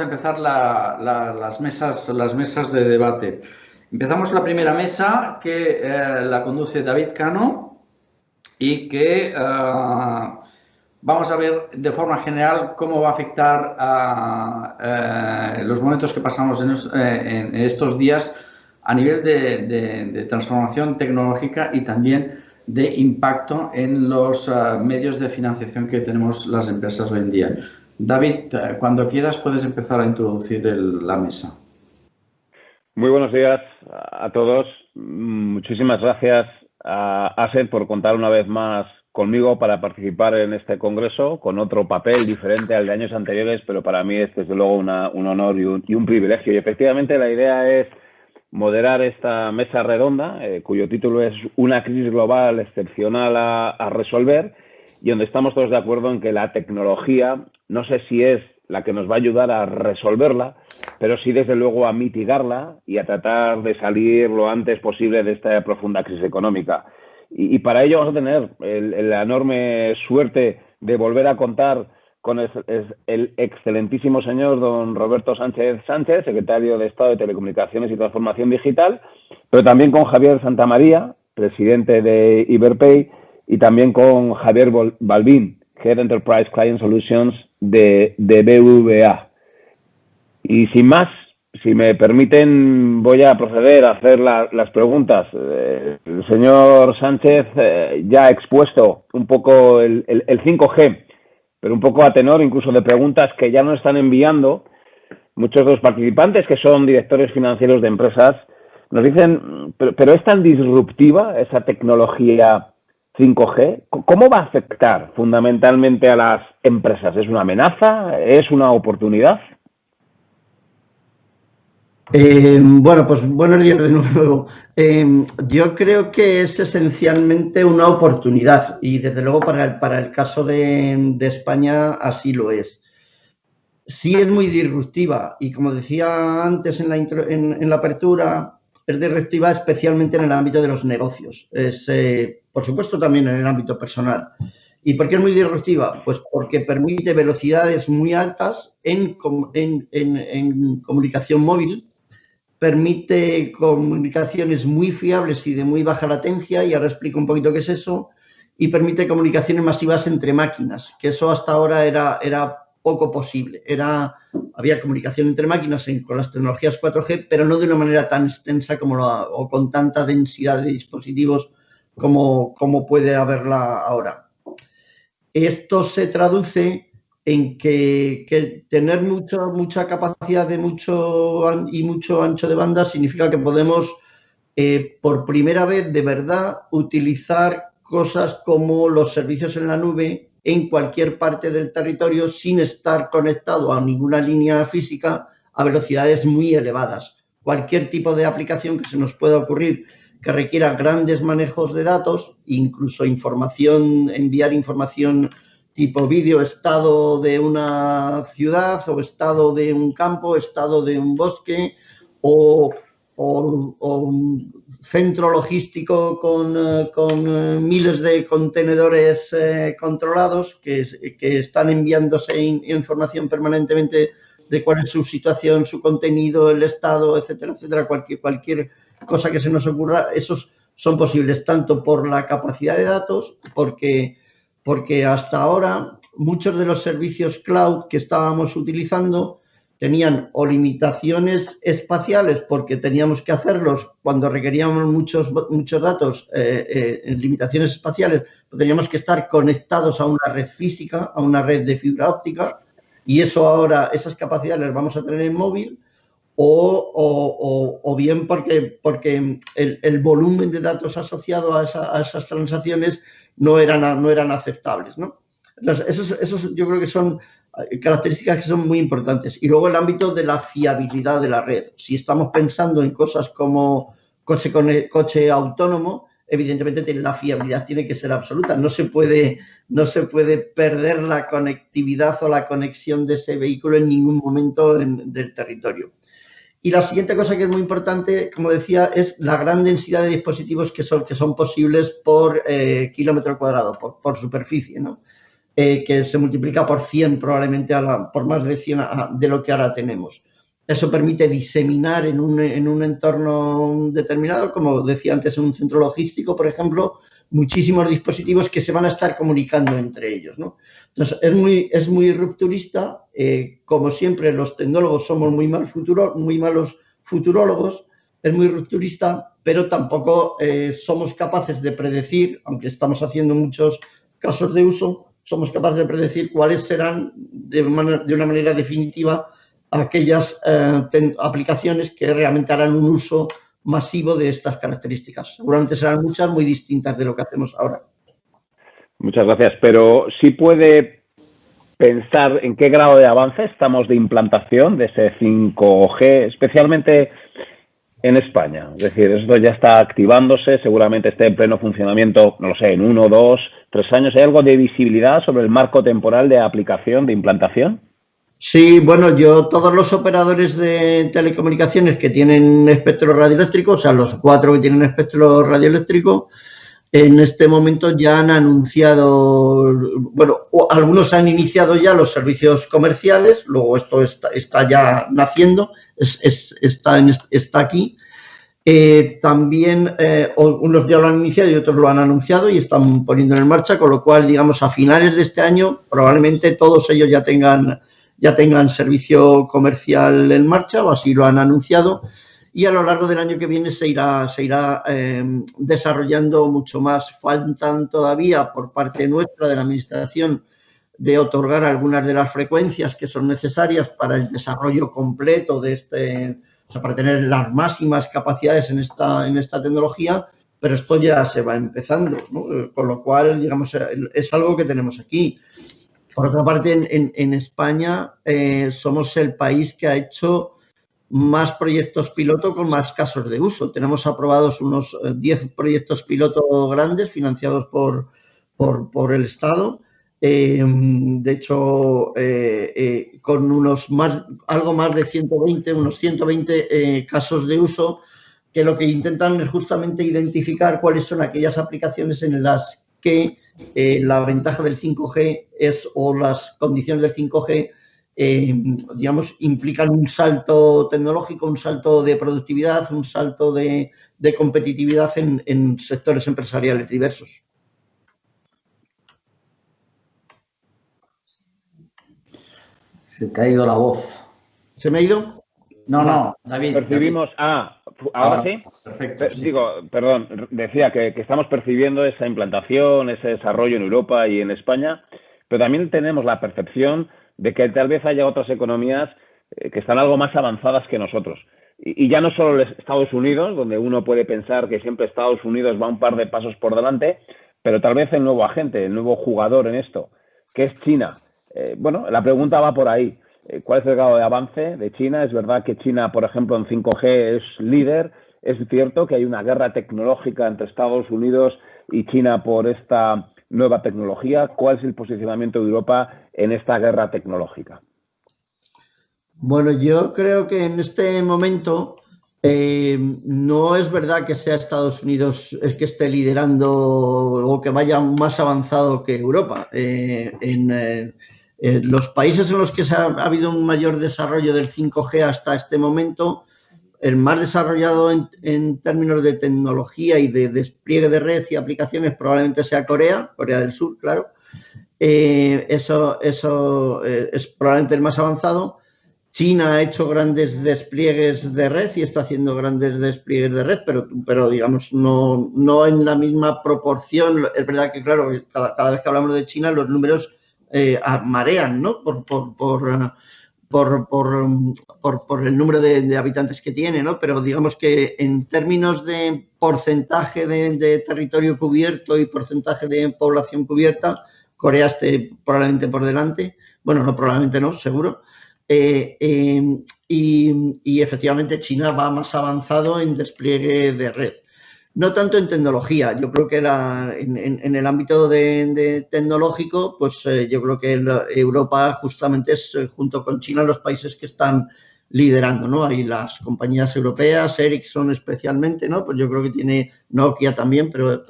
Empezar las mesas de debate. Empezamos la primera mesa que la conduce David Cano y que vamos a ver de forma general cómo va a afectar a los momentos que pasamos en estos días a nivel de transformación tecnológica y también de impacto en los medios de financiación que tenemos las empresas hoy en día. David, cuando quieras puedes empezar a introducir la mesa. Muy buenos días a todos. Muchísimas gracias a ASET por contar una vez más conmigo para participar en este congreso con otro papel diferente al de años anteriores, pero para mí es desde luego un honor y un privilegio. Y efectivamente la idea es moderar esta mesa redonda, cuyo título es Una crisis global excepcional a resolver, y donde estamos todos de acuerdo en que la tecnología, no sé si es la que nos va a ayudar a resolverla, pero sí desde luego a mitigarla y a tratar de salir lo antes posible de esta profunda crisis económica. Y para ello vamos a tener la enorme suerte de volver a contar con el excelentísimo señor don Roberto Sánchez Sánchez, secretario de Estado de Telecomunicaciones y Transformación Digital, pero también con Javier Santamaría, presidente de Iberpay, y también con Javier Balbín, Head Enterprise Client Solutions de BBVA. Y sin más, si me permiten, voy a proceder a hacer las preguntas. El señor Sánchez ya ha expuesto un poco el 5G, pero un poco a tenor incluso de preguntas que ya nos están enviando muchos de los participantes, que son directores financieros de empresas. Nos dicen, pero ¿es tan disruptiva esa tecnología 5G? ¿Cómo va a afectar fundamentalmente a las empresas? ¿Es una amenaza? ¿Es una oportunidad? Bueno, pues buenos días de nuevo. Yo creo que es esencialmente una oportunidad y desde luego para el caso de España así lo es. Sí es muy disruptiva y como decía antes en la apertura, es disruptiva especialmente en el ámbito de los negocios. Es, por supuesto, también en el ámbito personal. ¿Y por qué es muy disruptiva? Pues porque permite velocidades muy altas en comunicación móvil, permite comunicaciones muy fiables y de muy baja latencia, y ahora explico un poquito qué es eso, y permite comunicaciones masivas entre máquinas, que eso hasta ahora era poco posible. Había comunicación entre máquinas con las tecnologías 4G, pero no de una manera tan extensa o con tanta densidad de dispositivos como puede haberla ahora. Esto se traduce en que tener mucha capacidad de mucho ancho de banda significa que podemos, por primera vez de verdad, utilizar cosas como los servicios en la nube en cualquier parte del territorio sin estar conectado a ninguna línea física a velocidades muy elevadas. Cualquier tipo de aplicación que se nos pueda ocurrir que requiera grandes manejos de datos, incluso enviar información tipo vídeo, estado de una ciudad o estado de un campo, estado de un bosque o un centro logístico con miles de contenedores controlados que están enviándose información permanentemente de cuál es su situación, su contenido, el estado, etcétera, etcétera. Cualquier cosa que se nos ocurra, esos son posibles tanto por la capacidad de datos, porque hasta ahora muchos de los servicios cloud que estábamos utilizando tenían o limitaciones espaciales porque teníamos que hacerlos cuando requeríamos muchos datos, limitaciones espaciales, pues teníamos que estar conectados a una red física, a una red de fibra óptica, y eso ahora, esas capacidades las vamos a tener en móvil, o bien porque el volumen de datos asociado a esas transacciones no eran aceptables, ¿no? Entonces, esos yo creo que son características que son muy importantes. Y luego el ámbito de la fiabilidad de la red. Si estamos pensando en cosas como coche autónomo, evidentemente la fiabilidad tiene que ser absoluta. No se puede perder la conectividad o la conexión de ese vehículo en ningún momento del territorio. Y la siguiente cosa que es muy importante, como decía, es la gran densidad de dispositivos que son posibles por kilómetro cuadrado, por superficie, ¿no? que se multiplica por 100 probablemente, por más de 100 de lo que ahora tenemos. Eso permite diseminar en un entorno determinado, como decía antes, en un centro logístico, por ejemplo, muchísimos dispositivos que se van a estar comunicando entre ellos, ¿no? Entonces, es muy rupturista. Como siempre, los tecnólogos somos muy malos futurólogos. Es muy rupturista, pero tampoco somos capaces de predecir, aunque estamos haciendo muchos casos de uso, somos capaces de predecir cuáles serán de una manera definitiva aquellas aplicaciones que realmente harán un uso masivo de estas características. Seguramente serán muchas muy distintas de lo que hacemos ahora. Muchas gracias, pero sí puede pensar en qué grado de avance estamos de implantación de ese 5G, especialmente en España. Es decir, esto ya está activándose, seguramente esté en pleno funcionamiento, no lo sé, en 1, 2, 3 años. ¿Hay algo de visibilidad sobre el marco temporal de aplicación, de implantación? Sí, bueno, todos los operadores de telecomunicaciones que tienen espectro radioeléctrico, o sea, los 4 que tienen espectro radioeléctrico, en este momento ya han anunciado, bueno, algunos han iniciado ya los servicios comerciales, luego esto está ya naciendo, está aquí. También unos ya lo han iniciado y otros lo han anunciado y están poniendo en marcha, con lo cual, digamos, a finales de este año probablemente todos ellos ya tengan servicio comercial en marcha, o así lo han anunciado, y a lo largo del año que viene se irá desarrollando mucho más. Faltan todavía por parte nuestra de la Administración de otorgar algunas de las frecuencias que son necesarias para el desarrollo completo de o sea, para tener las máximas capacidades en esta tecnología, pero esto ya se va empezando, ¿no? Con lo cual, digamos, es algo que tenemos aquí. Por otra parte, en España somos el país que ha hecho más proyectos piloto con más casos de uso. Tenemos aprobados unos 10 proyectos piloto grandes financiados por el Estado. De hecho, con algo más de 120 casos de uso, que lo que intentan es justamente identificar cuáles son aquellas aplicaciones en las que la ventaja del 5G o las condiciones del 5G, digamos, implican un salto tecnológico, un salto de productividad, un salto de competitividad en sectores empresariales diversos. Se te ha ido la voz. ¿Se me ha ido? No, David. Percibimos... ¿ahora sí? Perfecto. Sí. Digo, perdón, decía que estamos percibiendo esa implantación, ese desarrollo en Europa y en España, pero también tenemos la percepción de que tal vez haya otras economías que están algo más avanzadas que nosotros. Y ya no solo Estados Unidos, donde uno puede pensar que siempre Estados Unidos va un par de pasos por delante, pero tal vez el nuevo agente, el nuevo jugador en esto, que es China. Bueno, la pregunta va por ahí. ¿Cuál es el grado de avance de China? Es verdad que China, por ejemplo, en 5G es líder. Es cierto que hay una guerra tecnológica entre Estados Unidos y China por esta nueva tecnología. ¿Cuál es el posicionamiento de Europa en esta guerra tecnológica? Bueno, yo creo que en este momento no es verdad que sea Estados Unidos el que esté liderando o que vaya más avanzado que Europa. Los países en los que ha habido un mayor desarrollo del 5G hasta este momento, el más desarrollado en términos de tecnología y de despliegue de red y aplicaciones probablemente sea Corea del Sur, claro. Eso es probablemente el más avanzado. China ha hecho grandes despliegues de red y está haciendo grandes despliegues de red, pero digamos, no en la misma proporción. Es verdad que, claro, cada vez que hablamos de China, los números marean, ¿no? Por el número de habitantes que tiene, ¿no? Pero digamos que en términos de porcentaje de territorio cubierto y porcentaje de población cubierta, Corea esté probablemente por delante. Bueno, no, probablemente no, seguro. Y efectivamente China va más avanzado en despliegue de red. No tanto en tecnología. Yo creo que en el ámbito de tecnológico, pues yo creo que Europa justamente es, junto con China, los países que están liderando, ¿no? Hay las compañías europeas, Ericsson especialmente, ¿no? Pues yo creo que tiene Nokia también, pero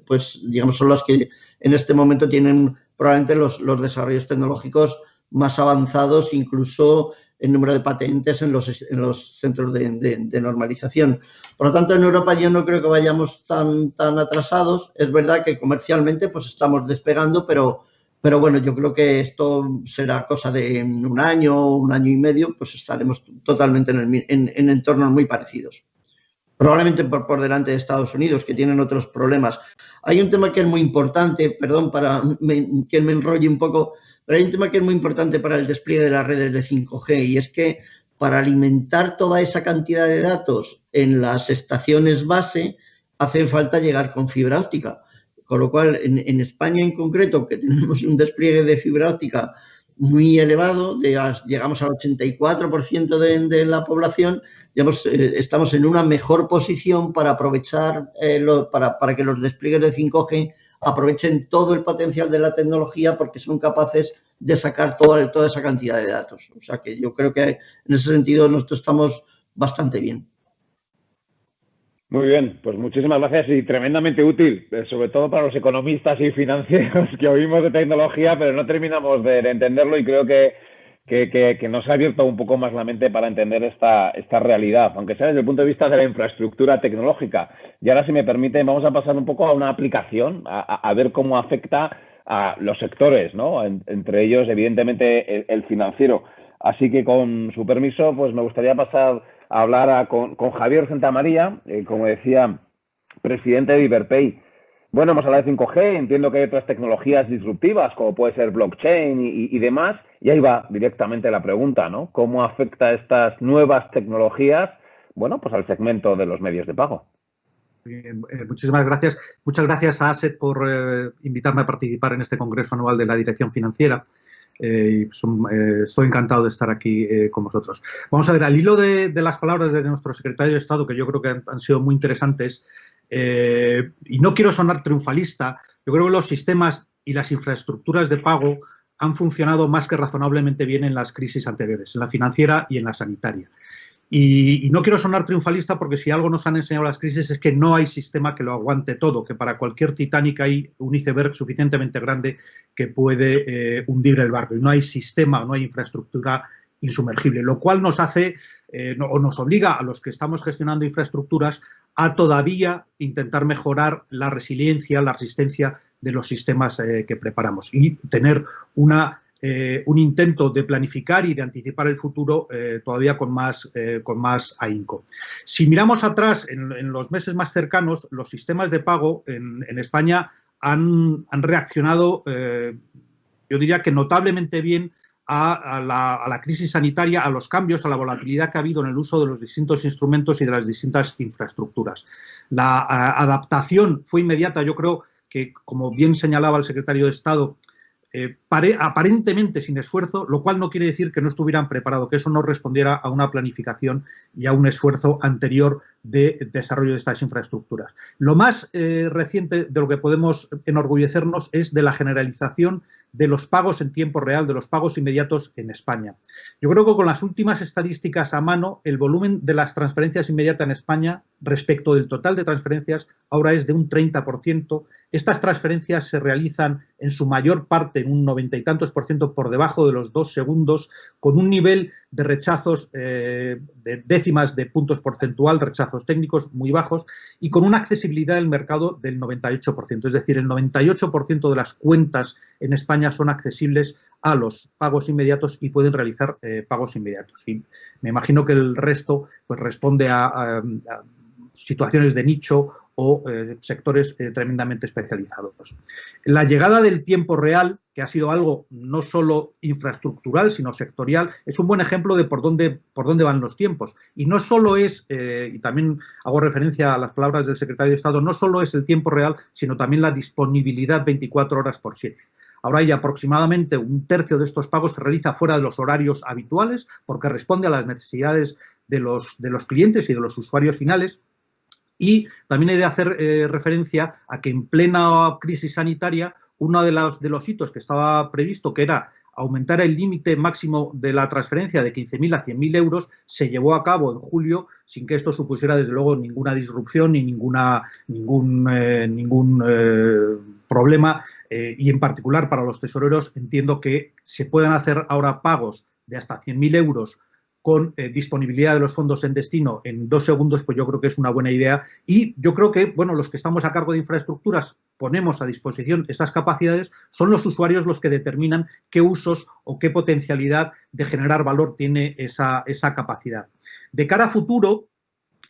pues digamos son las que en este momento tienen probablemente los desarrollos tecnológicos más avanzados, incluso el número de patentes en los centros de normalización. Por lo tanto, en Europa yo no creo que vayamos tan atrasados. Es verdad que comercialmente pues estamos despegando, pero bueno, yo creo que esto será cosa de un año y medio, pues estaremos totalmente en entornos muy parecidos. Probablemente por delante de Estados Unidos, que tienen otros problemas. Hay un tema que es muy importante, perdón que me enrolle un poco, pero hay un tema que es muy importante para el despliegue de las redes de 5G, y es que para alimentar toda esa cantidad de datos en las estaciones base hace falta llegar con fibra óptica. Con lo cual, en España en concreto, que tenemos un despliegue de fibra óptica muy elevado, llegamos al 84% de la población, digamos, estamos en una mejor posición para aprovechar, para que los despliegues de 5G aprovechen todo el potencial de la tecnología, porque son capaces de sacar toda esa cantidad de datos. O sea que yo creo que en ese sentido nosotros estamos bastante bien. Muy bien, pues muchísimas gracias y tremendamente útil, sobre todo para los economistas y financieros que oímos de tecnología, pero no terminamos de entenderlo, y creo que nos ha abierto un poco más la mente para entender esta realidad, aunque sea desde el punto de vista de la infraestructura tecnológica. Y ahora, si me permiten, vamos a pasar un poco a una aplicación, a ver cómo afecta a los sectores, ¿no? Entre ellos, evidentemente, el financiero. Así que, con su permiso, pues me gustaría pasar a hablar con Javier Santamaría, como decía, presidente de Iberpay. Bueno, hemos hablado de 5G, entiendo que hay otras tecnologías disruptivas, como puede ser blockchain y demás, y ahí va directamente la pregunta, ¿no? ¿Cómo afecta estas nuevas tecnologías, bueno, pues al segmento de los medios de pago? Muchísimas gracias. Muchas gracias a ASET por invitarme a participar en este Congreso Anual de la Dirección Financiera. Estoy encantado de estar aquí con vosotros. Vamos a ver, al hilo de las palabras de nuestro secretario de Estado, que yo creo que han sido muy interesantes, y no quiero sonar triunfalista, yo creo que los sistemas y las infraestructuras de pago han funcionado más que razonablemente bien en las crisis anteriores, en la financiera y en la sanitaria. Y no quiero sonar triunfalista, porque si algo nos han enseñado las crisis es que no hay sistema que lo aguante todo, que para cualquier Titanic hay un iceberg suficientemente grande que puede hundir el barco. Y no hay sistema, no hay infraestructura insumergible, lo cual nos hace o nos obliga a los que estamos gestionando infraestructuras a todavía intentar mejorar la resiliencia, la resistencia de los sistemas que preparamos, y tener un intento de planificar y de anticipar el futuro todavía con más ahínco. Si miramos atrás, en los meses más cercanos, los sistemas de pago en España han reaccionado, yo diría que notablemente bien, a la crisis sanitaria, a los cambios, a la volatilidad que ha habido en el uso de los distintos instrumentos y de las distintas infraestructuras. La adaptación fue inmediata. Yo creo que, como bien señalaba el secretario de Estado, aparentemente sin esfuerzo, lo cual no quiere decir que no estuvieran preparados, que eso no respondiera a una planificación y a un esfuerzo anterior de desarrollo de estas infraestructuras. Lo más reciente de lo que podemos enorgullecernos es de la generalización de los pagos en tiempo real, de los pagos inmediatos en España. Yo creo que con las últimas estadísticas a mano, el volumen de las transferencias inmediatas en España respecto del total de transferencias ahora es de un 30%. Estas transferencias se realizan en su mayor parte, en un 90 y tantos % por debajo de los 2 segundos, con un nivel de rechazos de décimas de puntos porcentual, rechazos técnicos muy bajos, y con una accesibilidad del mercado del 98%. Es decir, el 98% de las cuentas en España son accesibles a los pagos inmediatos y pueden realizar pagos inmediatos. Y me imagino que el resto pues responde a situaciones de nicho o sectores tremendamente especializados. La llegada del tiempo real, que ha sido algo no solo infraestructural, sino sectorial, es un buen ejemplo de por dónde van los tiempos. Y no solo es, y también hago referencia a las palabras del secretario de Estado, no solo es el tiempo real, sino también la disponibilidad 24 horas por 7. Ahora hay aproximadamente un tercio de estos pagos se realiza fuera de los horarios habituales, porque responde a las necesidades de los clientes y de los usuarios finales. Y también he de hacer referencia a que en plena crisis sanitaria uno de los hitos que estaba previsto, que era aumentar el límite máximo de la transferencia de 15.000 a 100.000 euros, se llevó a cabo en julio sin que esto supusiera, desde luego, ninguna disrupción ni ningún problema. Y en particular para los tesoreros entiendo que se puedan hacer ahora pagos de hasta 100.000 euros con disponibilidad de los fondos en destino en 2 segundos, pues yo creo que es una buena idea. Y yo creo que, bueno, los que estamos a cargo de infraestructuras ponemos a disposición esas capacidades, son los usuarios los que determinan qué usos o qué potencialidad de generar valor tiene esa capacidad. De cara a futuro,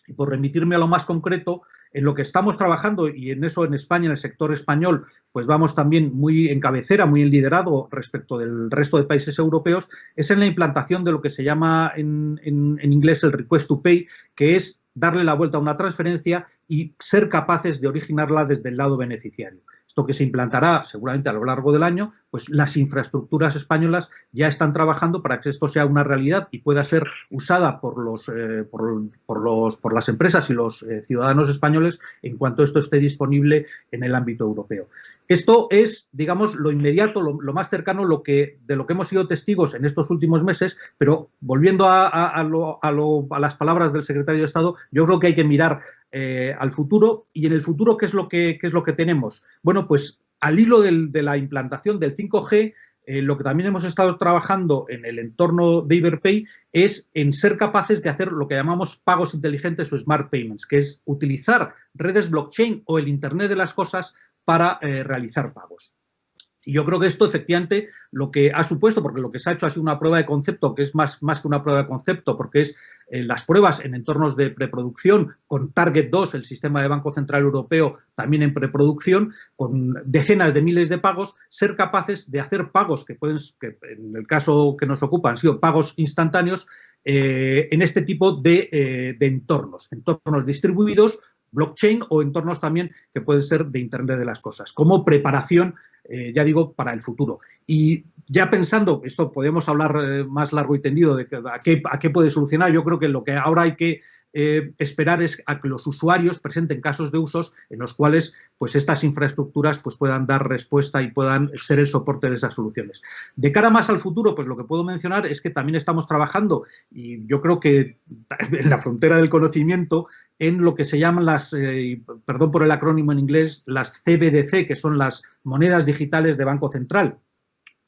y por remitirme a lo más concreto, en lo que estamos trabajando, y en eso en España, en el sector español, pues vamos también muy en cabecera, muy en liderazgo respecto del resto de países europeos, es en la implantación de lo que se llama en inglés el request to pay, que es darle la vuelta a una transferencia y ser capaces de originarla desde el lado beneficiario. Esto que se implantará seguramente a lo largo del año, pues las infraestructuras españolas ya están trabajando para que esto sea una realidad y pueda ser usada por las empresas y los ciudadanos españoles en cuanto esto esté disponible en el ámbito europeo. Esto es, digamos, lo inmediato, lo más cercano de lo que hemos sido testigos en estos últimos meses, pero volviendo a las palabras del secretario de Estado, yo creo que hay que mirar al futuro. Y en el futuro, ¿qué es lo que tenemos? Bueno, pues al hilo de la implantación del 5G, lo que también hemos estado trabajando en el entorno de Iberpay es en ser capaces de hacer lo que llamamos pagos inteligentes o smart payments, que es utilizar redes blockchain o el Internet de las cosas para realizar pagos. Y yo creo que esto efectivamente lo que ha supuesto, porque lo que se ha hecho ha sido una prueba de concepto, que es más que una prueba de concepto, porque es las pruebas en entornos de preproducción, con Target 2, el sistema de Banco Central Europeo, también en preproducción, con decenas de miles de pagos, ser capaces de hacer pagos que en el caso que nos ocupa han sido pagos instantáneos en este tipo de entornos distribuidos, blockchain o entornos también que pueden ser de Internet de las cosas, como preparación, ya digo, para el futuro. Y ya pensando, esto podemos hablar más largo y tendido de a qué puede solucionar, yo creo que lo que ahora hay que esperar es a que los usuarios presenten casos de usos en los cuales pues estas infraestructuras pues puedan dar respuesta y puedan ser el soporte de esas soluciones. De cara más al futuro, pues lo que puedo mencionar es que también estamos trabajando, y yo creo que en la frontera del conocimiento, en lo que se llaman perdón por el acrónimo en inglés, las CBDC, que son las monedas digitales de Banco Central,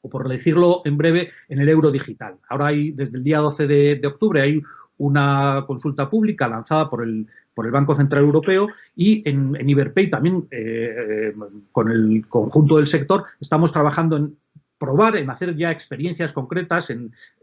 o por decirlo en breve, en el euro digital. Ahora desde el día 12 de octubre hay una consulta pública lanzada por el Banco Central Europeo, y en Iberpay también, con el conjunto del sector, estamos trabajando en probar, en hacer ya experiencias concretas,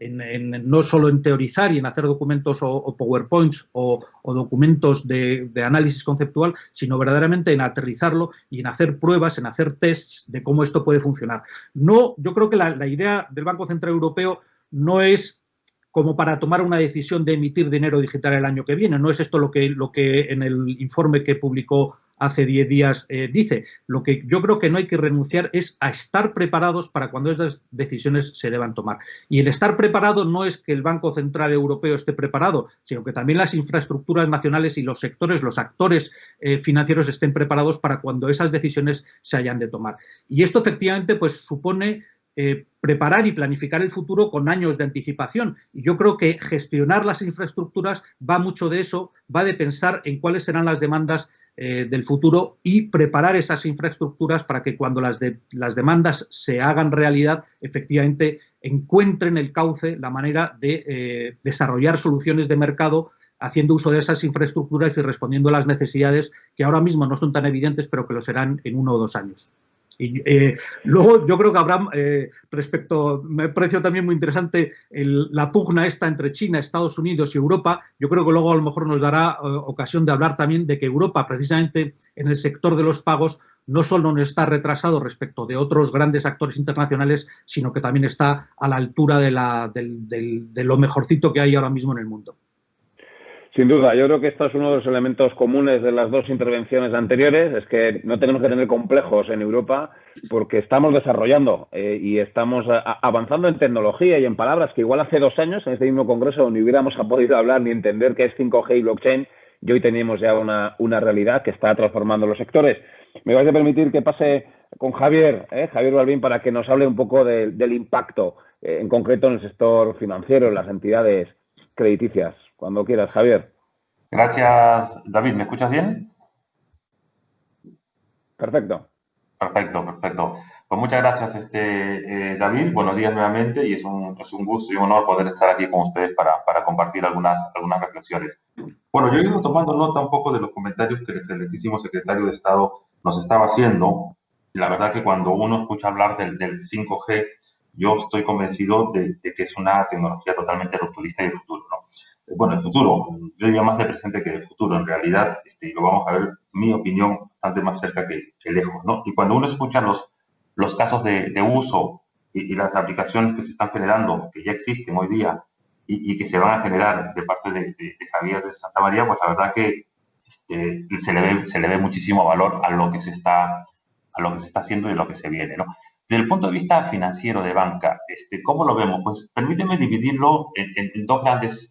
no solo en teorizar y en hacer documentos o PowerPoints o documentos de análisis conceptual, sino verdaderamente en aterrizarlo y en hacer pruebas, en hacer tests de cómo esto puede funcionar. Yo creo que la idea del Banco Central Europeo no es como para tomar una decisión de emitir dinero digital el año que viene. No es esto lo que en el informe que publicó hace 10 días dice. Lo que yo creo que no hay que renunciar es a estar preparados para cuando esas decisiones se deban tomar. Y el estar preparado no es que el Banco Central Europeo esté preparado, sino que también las infraestructuras nacionales y los sectores, los actores financieros estén preparados para cuando esas decisiones se hayan de tomar. Y esto efectivamente pues supone preparar y planificar el futuro con años de anticipación. Y yo creo que gestionar las infraestructuras va mucho de eso, va de pensar en cuáles serán las demandas del futuro y preparar esas infraestructuras para que cuando las demandas se hagan realidad, efectivamente encuentren el cauce, la manera de desarrollar soluciones de mercado haciendo uso de esas infraestructuras y respondiendo a las necesidades que ahora mismo no son tan evidentes, pero que lo serán en 1 o 2 años. Y luego yo creo que Abraham, me pareció también muy interesante la pugna esta entre China, Estados Unidos y Europa. Yo creo que luego a lo mejor nos dará ocasión de hablar también de que Europa, precisamente en el sector de los pagos, no solo no está retrasado respecto de otros grandes actores internacionales, sino que también está a la altura de lo mejorcito que hay ahora mismo en el mundo. Sin duda, yo creo que esto es uno de los elementos comunes de las dos intervenciones anteriores, es que no tenemos que tener complejos en Europa porque estamos desarrollando y estamos avanzando en tecnología y en palabras que igual hace 2 años en este mismo congreso ni hubiéramos podido hablar ni entender qué es 5G y blockchain, y hoy tenemos ya una realidad que está transformando los sectores. Me vais a permitir que pase con Javier, Javier Balbín, para que nos hable un poco del impacto, en concreto en el sector financiero, en las entidades crediticias. Cuando quieras, Javier. Gracias, David. ¿Me escuchas bien? Perfecto. Perfecto, perfecto. Pues muchas gracias, David. Buenos días nuevamente y es un gusto y un honor poder estar aquí con ustedes para compartir algunas reflexiones. Bueno, yo he ido tomando nota un poco de los comentarios que el excelentísimo secretario de Estado nos estaba haciendo. Y la verdad que cuando uno escucha hablar del 5G, yo estoy convencido de que es una tecnología totalmente rupturista y de futuro, ¿no? Bueno, el futuro, yo diría más de presente que de futuro, en realidad, y lo vamos a ver, mi opinión, bastante más cerca que lejos, ¿no? Y cuando uno escucha los casos de uso y las aplicaciones que se están generando, que ya existen hoy día y que se van a generar de parte de Javier de Santa María, pues la verdad que se le ve muchísimo valor a lo que se está haciendo y lo que se viene, ¿no? Desde el punto de vista financiero de banca, ¿cómo lo vemos? Pues permíteme dividirlo en dos grandes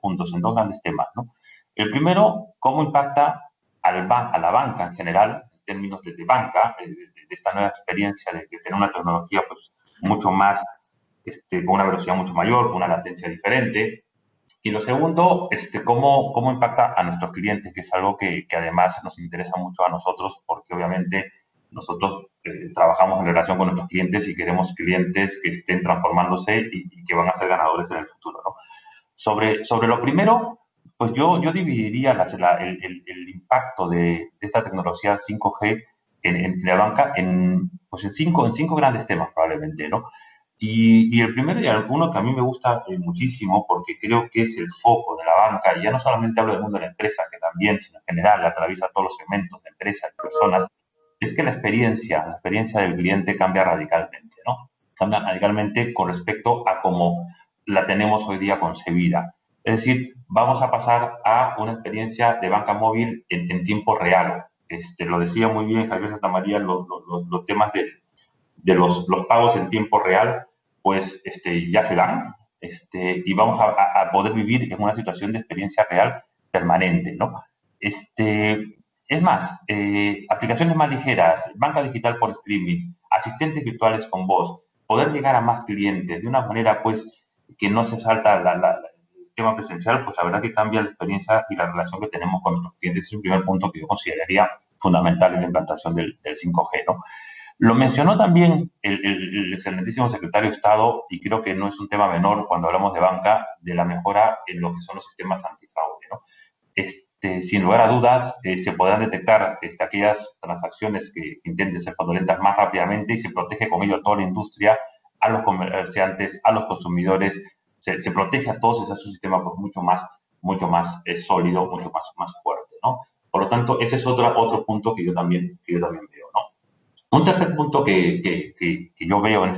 puntos, en dos grandes temas, ¿no? El primero, ¿cómo impacta a la banca en general, en términos de banca, de esta nueva experiencia de tener una tecnología pues, mucho más, con una velocidad mucho mayor, con una latencia diferente? Y lo segundo, ¿cómo impacta a nuestros clientes? Que es algo que además nos interesa mucho a nosotros, porque obviamente nosotros trabajamos en relación con nuestros clientes y queremos clientes que estén transformándose y que van a ser ganadores en el futuro, ¿no? Sobre lo primero, pues yo dividiría el impacto de esta tecnología 5G en la banca en cinco grandes temas probablemente, ¿no? Y el primero y alguno que a mí me gusta muchísimo porque creo que es el foco de la banca, y ya no solamente hablo del mundo de la empresa, que también, sino en general atraviesa todos los segmentos de empresas y personas, es que la experiencia del cliente cambia radicalmente, ¿no? Cambia radicalmente con respecto a cómo la tenemos hoy día concebida. Es decir, vamos a pasar a una experiencia de banca móvil en tiempo real. Lo decía muy bien Javier Santamaría, los temas de los pagos en tiempo real, pues ya se dan, y vamos a poder vivir en una situación de experiencia real permanente, ¿no? Es más, aplicaciones más ligeras, banca digital por streaming, asistentes virtuales con voz, poder llegar a más clientes de una manera, pues, que no se salta el tema presencial, pues la verdad que cambia la experiencia y la relación que tenemos con nuestros clientes. Es un primer punto que yo consideraría fundamental en la implantación del 5G, ¿no? Lo mencionó también el excelentísimo secretario de Estado, y creo que no es un tema menor cuando hablamos de banca, de la mejora en lo que son los sistemas antifraude, ¿no? Sin lugar a dudas, se podrán detectar aquellas transacciones que intenten ser fraudulentas más rápidamente y se protege con ello a toda la industria, a los comerciantes, a los consumidores, se protege a todos esos sistemas pues, mucho más sólido, mucho más fuerte, ¿no? Por lo tanto, ese es otro punto que yo también veo, ¿no? Un tercer punto que yo veo en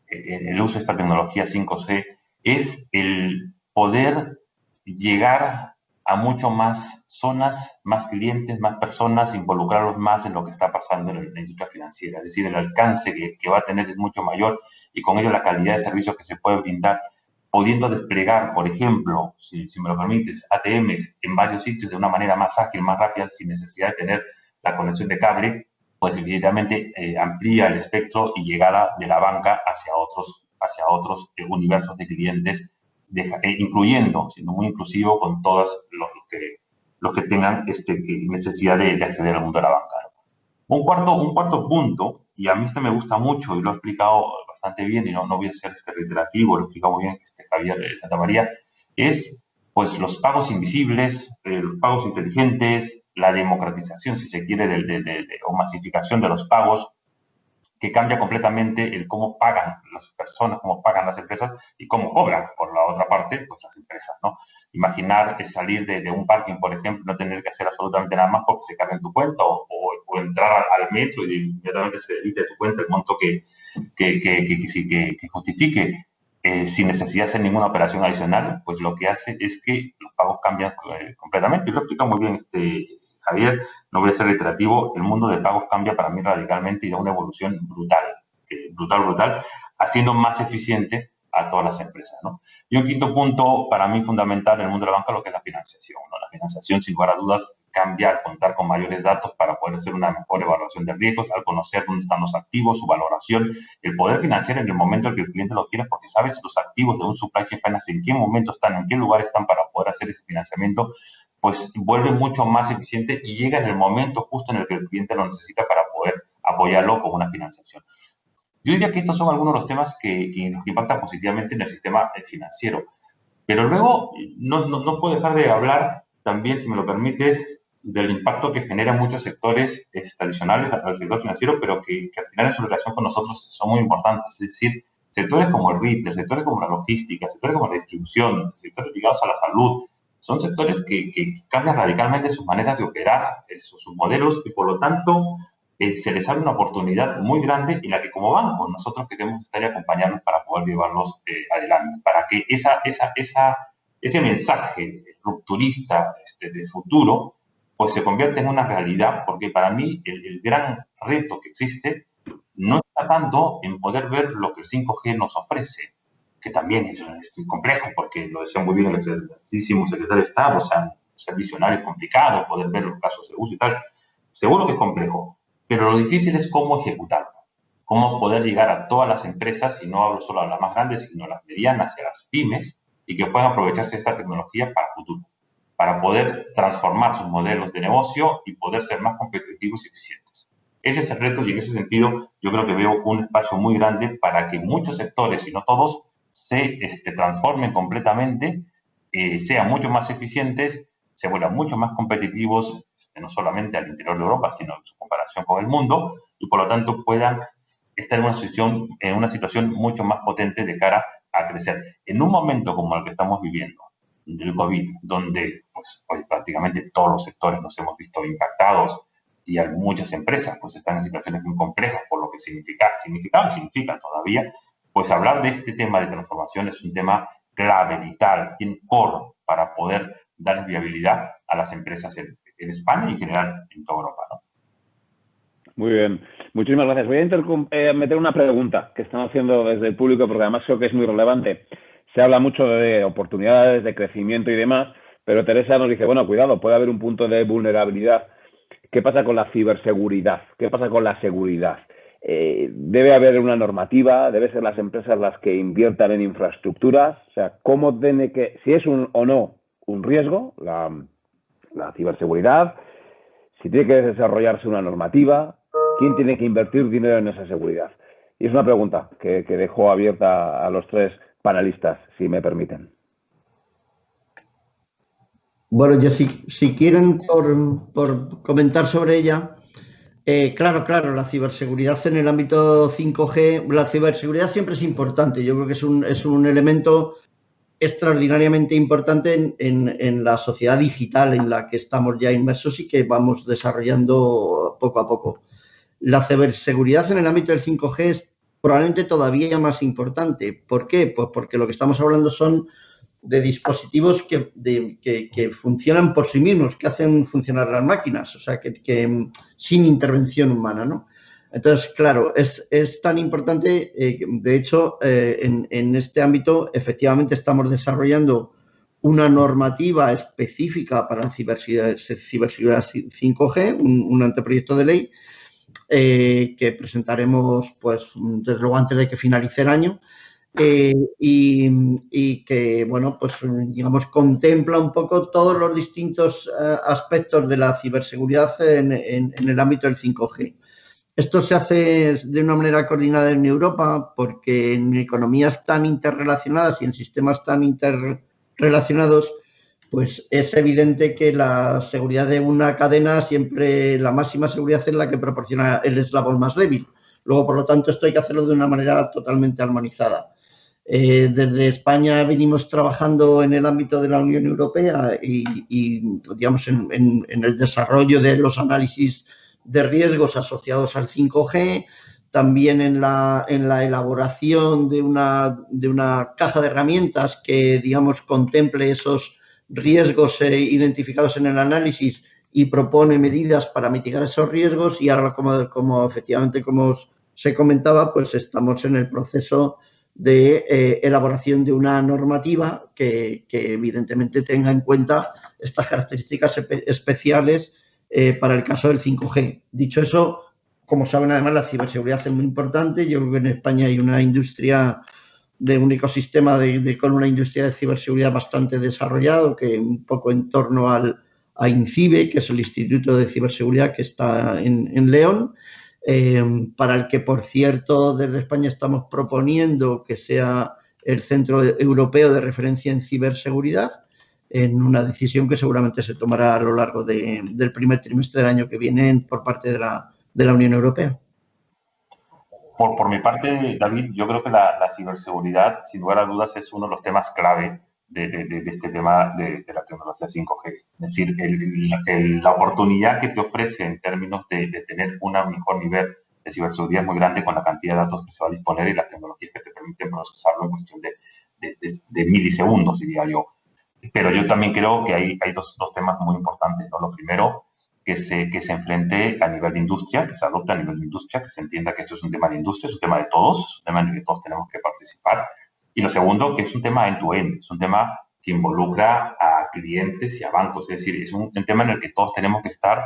el uso de esta tecnología 5G es el poder llegar a mucho más zonas, más clientes, más personas, involucrarlos más en lo que está pasando en la industria financiera. Es decir, el alcance que va a tener es mucho mayor y con ello la calidad de servicio que se puede brindar, pudiendo desplegar, por ejemplo, si me lo permites, ATMs en varios sitios de una manera más ágil, más rápida, sin necesidad de tener la conexión de cable, pues evidentemente amplía el espectro y llegada de la banca hacia otros universos de clientes, incluyendo, siendo muy inclusivo con todos los que tengan necesidad de acceder al mundo de la banca, ¿no? Un cuarto punto, y a mí me gusta mucho y lo he explicado bastante bien y no voy a ser reiterativo, lo he explicado muy bien Javier de Santa María, es pues los pagos invisibles, los pagos inteligentes, la democratización, si se quiere, o masificación de los pagos, que cambia completamente el cómo pagan las personas, cómo pagan las empresas y cómo cobran, por la otra parte, pues las empresas, ¿no? Imaginar salir de un parking, por ejemplo, no tener que hacer absolutamente nada más porque se cargue en tu cuenta o entrar al metro y inmediatamente se debite de tu cuenta el monto que justifique sin necesidad de hacer ninguna operación adicional, pues lo que hace es que los pagos cambian completamente. Y lo explica muy bien Javier, no voy a ser reiterativo, el mundo de pagos cambia para mí radicalmente y da una evolución brutal, haciendo más eficiente a todas las empresas, ¿no? Y un quinto punto para mí fundamental en el mundo de la banca, lo que es la financiación, ¿no? La financiación, sin lugar a dudas, cambiar, contar con mayores datos para poder hacer una mejor evaluación de riesgos, al conocer dónde están los activos, su valoración, el poder financiar en el momento en que el cliente lo quiere, porque sabes los activos de un supply chain finance, en qué momento están, en qué lugar están para poder hacer ese financiamiento, pues vuelve mucho más eficiente y llega en el momento justo en el que el cliente lo necesita para poder apoyarlo con una financiación. Yo diría que estos son algunos de los temas que impactan positivamente en el sistema financiero. Pero luego no puedo dejar de hablar también, si me lo permites, del impacto que genera muchos sectores tradicionales al sector financiero, pero que al final en su relación con nosotros son muy importantes. Es decir, sectores como el retail, sectores como la logística, sectores como la distribución, sectores ligados a la salud, son sectores que cambian radicalmente sus maneras de operar, sus modelos, y por lo tanto se les abre una oportunidad muy grande en la que como banco nosotros queremos estar y acompañarlos para poder llevarlos adelante, para que ese mensaje rupturista de futuro pues se convierta en una realidad, porque para mí el gran reto que existe no está tanto en poder ver lo que el 5G nos ofrece, que también es complejo, porque lo decía muy bien el excelentísimo secretario de Estado, o sea, ser visionario es complicado, poder ver los casos de uso y tal, seguro que es complejo. Pero lo difícil es cómo ejecutarlo, cómo poder llegar a todas las empresas, y no hablo solo a las más grandes, sino a las medianas y a las pymes, y que puedan aprovecharse de esta tecnología para el futuro, para poder transformar sus modelos de negocio y poder ser más competitivos y eficientes. Ese es el reto, y en ese sentido yo creo que veo un espacio muy grande para que muchos sectores, y no todos, se transformen completamente, sean mucho más eficientes, se vuelvan mucho más competitivos, no solamente al interior de Europa, sino en su comparación con el mundo, y por lo tanto puedan estar en una situación mucho más potente de cara a crecer. En un momento como el que estamos viviendo, del COVID, donde pues, hoy prácticamente todos los sectores nos hemos visto impactados, y hay muchas empresas pues están en situaciones muy complejas por lo que significan todavía, pues hablar de este tema de transformación es un tema clave, vital, en core, para poder dar viabilidad a las empresas en España y en general en toda Europa, ¿no? Muy bien, muchísimas gracias. Voy a meter una pregunta que están haciendo desde el público, porque además creo que es muy relevante. Se habla mucho de oportunidades, de crecimiento y demás, pero Teresa nos dice, bueno, cuidado, puede haber un punto de vulnerabilidad. ¿Qué pasa con la ciberseguridad? ¿Qué pasa con la seguridad? ¿Debe haber una normativa? ¿Debe ser las empresas las que inviertan en infraestructuras? O sea, ¿cómo tiene que, si es o no un riesgo, la ciberseguridad, si tiene que desarrollarse una normativa, quién tiene que invertir dinero en esa seguridad? Y es una pregunta que dejo abierta a los tres panelistas, si me permiten. Bueno, yo si quieren por comentar sobre ella, claro, la ciberseguridad en el ámbito 5G, la ciberseguridad siempre es importante. Yo creo que es un elemento extraordinariamente importante en la sociedad digital en la que estamos ya inmersos y que vamos desarrollando poco a poco. La ciberseguridad en el ámbito del 5G es probablemente todavía más importante. ¿Por qué? Pues porque lo que estamos hablando son de dispositivos que funcionan por sí mismos, que hacen funcionar las máquinas, o sea, que sin intervención humana, ¿no? Entonces, claro, es tan importante, de hecho, en este ámbito, efectivamente, estamos desarrollando una normativa específica para la ciberseguridad 5G, un anteproyecto de ley que presentaremos, pues, desde luego antes de que finalice el año, y que, bueno, pues digamos, contempla un poco todos los distintos aspectos de la ciberseguridad en el ámbito del 5G. Esto se hace de una manera coordinada en Europa porque en economías tan interrelacionadas y en sistemas tan interrelacionados, pues es evidente que la seguridad de una cadena siempre, la máxima seguridad es la que proporciona el eslabón más débil. Luego, por lo tanto, esto hay que hacerlo de una manera totalmente armonizada. Desde España venimos trabajando en el ámbito de la Unión Europea y digamos, en el desarrollo de los análisis de riesgos asociados al 5G, también en la elaboración de una caja de herramientas que, digamos, contemple esos riesgos identificados en el análisis y propone medidas para mitigar esos riesgos. Y ahora, como efectivamente, como se comentaba, pues estamos en el proceso de elaboración de una normativa que evidentemente tenga en cuenta estas características especiales para el caso del 5G. Dicho eso, como saben, además la ciberseguridad es muy importante. Yo creo que en España hay una industria de un ecosistema con una industria de ciberseguridad bastante desarrollado, que un poco en torno a INCIBE, que es el Instituto de Ciberseguridad que está en León, para el que, por cierto, desde España estamos proponiendo que sea el Centro Europeo de Referencia en Ciberseguridad, en una decisión que seguramente se tomará a lo largo del primer trimestre del año que viene por parte de la Unión Europea. Por mi parte, David, yo creo que la ciberseguridad, sin lugar a dudas, es uno de los temas clave de este tema de la tecnología 5G. Es decir, la oportunidad que te ofrece en términos de tener un mejor nivel de ciberseguridad es muy grande con la cantidad de datos que se va a disponer y las tecnologías que te permiten procesarlo en cuestión de milisegundos, diría yo. Pero yo también creo que hay dos temas muy importantes, ¿no? Lo primero, que se enfrente a nivel de industria, que se adopte a nivel de industria, que se entienda que esto es un tema de industria, es un tema de todos, es un tema en el que todos tenemos que participar. Y lo segundo, que es un tema end-to-end, es un tema que involucra a clientes y a bancos, es decir, es un tema en el que todos tenemos que estar